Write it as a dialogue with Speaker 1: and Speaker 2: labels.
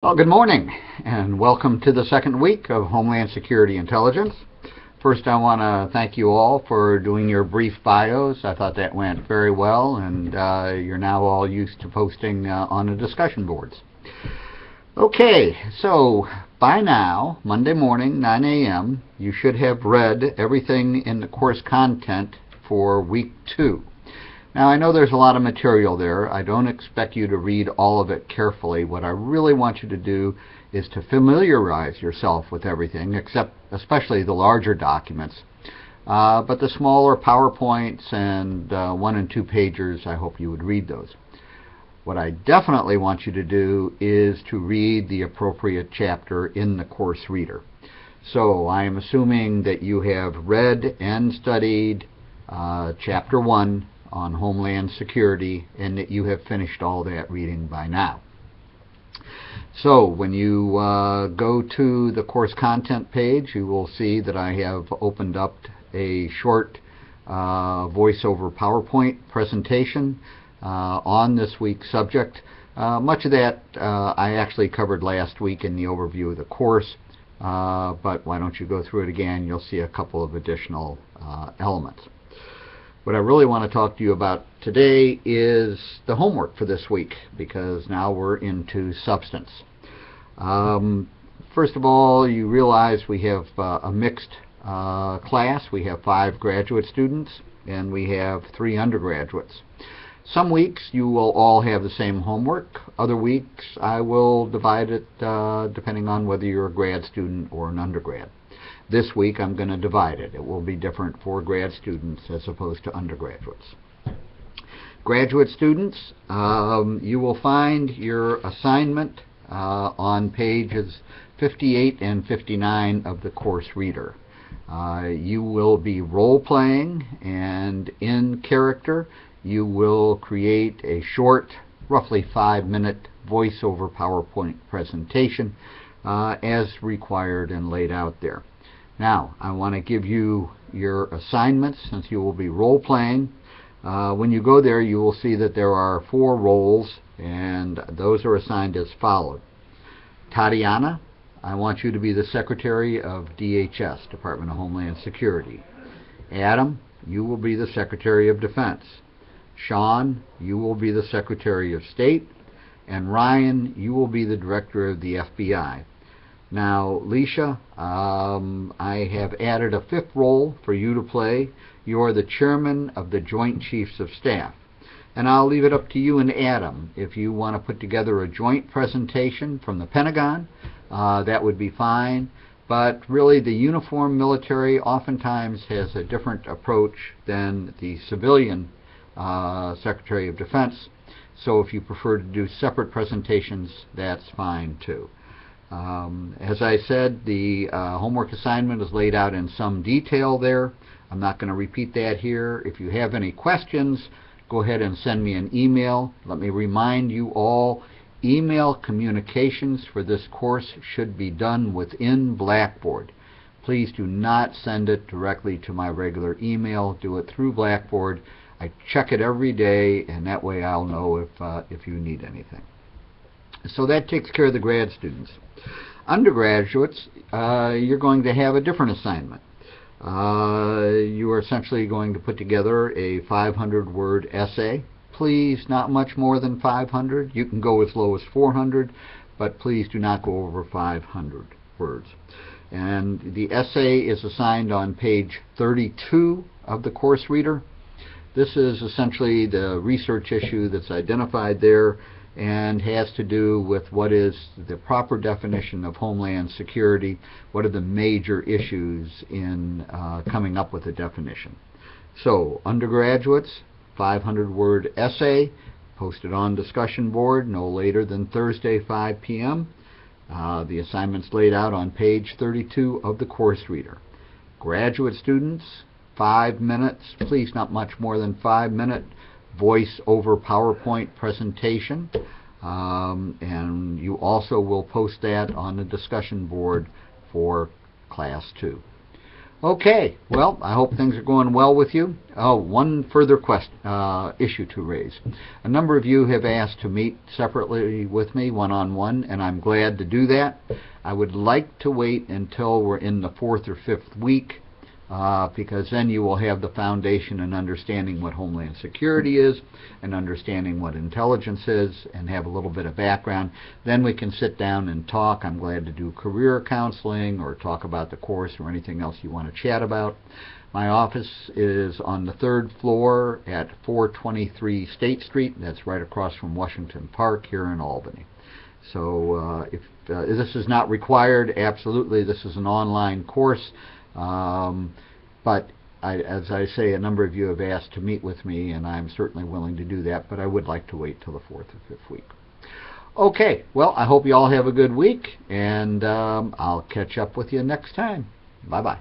Speaker 1: Well, good morning, and welcome to the second week of Homeland Security Intelligence. First, I want to thank you all for doing your brief bios. I thought that went very well, and you're now all used to posting on the discussion boards. Okay, so by now, Monday morning, 9 a.m., you should have read everything in the course content for week 2. Now, I know there's a lot of material there. I don't expect you to read all of it carefully. What I really want you to do is to familiarize yourself with everything, especially the larger documents. But the smaller PowerPoints and 1 and 2 pagers, I hope you would read those. What I definitely want you to do is to read the appropriate chapter in the course reader. So I am assuming that you have read and studied Chapter 1 on Homeland Security, and that you have finished all that reading by now. So when you go to the course content page, you will see that I have opened up a short voiceover PowerPoint presentation on this week's subject. Much of that I actually covered last week in the overview of the course, but why don't you go through it again? You'll see a couple of additional elements. What I really want to talk to you about today is the homework for this week, because now we're into substance. First of all, you realize we have a mixed class. We have 5 graduate students and we have 3 undergraduates. Some weeks you will all have the same homework. Other weeks I will divide it depending on whether you're a grad student or an undergrad. This week I'm going to divide it. It will be different for grad students as opposed to undergraduates. Graduate students, you will find your assignment on pages 58 and 59 of the course reader. You will be role-playing, and in character you will create a short, roughly 5-minute voiceover PowerPoint presentation as required and laid out there. Now, I want to give you your assignments since you will be role-playing. When you go there, you will see that there are 4 roles, and those are assigned as follows. Tatiana, I want you to be the Secretary of DHS, Department of Homeland Security. Adam, you will be the Secretary of Defense. Sean, you will be the Secretary of State. And Ryan, you will be the Director of the FBI. Now, Leisha, I have added a 5th role for you to play. You are the Chairman of the Joint Chiefs of Staff. And I'll leave it up to you and Adam. If you want to put together a joint presentation from the Pentagon, that would be fine. But really, the uniformed military oftentimes has a different approach than the civilian Secretary of Defense. So if you prefer to do separate presentations, that's fine too. As I said, the homework assignment is laid out in some detail there. I'm not going to repeat that here. If you have any questions, go ahead and send me an email. Let me remind you all, email communications for this course should be done within Blackboard. Please do not send it directly to my regular email. Do it through Blackboard. I check it every day, and that way I'll know if you need anything. So that takes care of the grad students. Undergraduates, you're going to have a different assignment. You are essentially going to put together a 500-word essay. Please, not much more than 500. You can go as low as 400, but please do not go over 500 words. And the essay is assigned on page 32 of the course reader. This is essentially the research issue that's identified there, and has to do with what is the proper definition of Homeland Security, what are the major issues in coming up with a definition. So, undergraduates, 500-word essay, posted on discussion board no later than Thursday, 5 p.m. The assignment's laid out on page 32 of the course reader. Graduate students, 5 minutes, please not much more than 5-minute voice over PowerPoint presentation, and you also will post that on the discussion board for class 2. Okay, well, I hope things are going well with you. Oh, one further issue to raise. A number of you have asked to meet separately with me, one-on-one, and I'm glad to do that. I would like to wait until we're in the 4th or 5th week, because then you will have the foundation and understanding what Homeland Security is and understanding what intelligence is and have a little bit of background. Then we can sit down and talk. I'm glad to do career counseling or talk about the course or anything else you want to chat about. My office is on the 3rd floor at 423 State Street. That's right across from Washington Park here in Albany. So if this is not required, absolutely, this is an online course. But as I say, a number of you have asked to meet with me, and I'm certainly willing to do that, but I would like to wait till the 4th or 5th week. Okay, well, I hope you all have a good week, and I'll catch up with you next time. Bye-bye.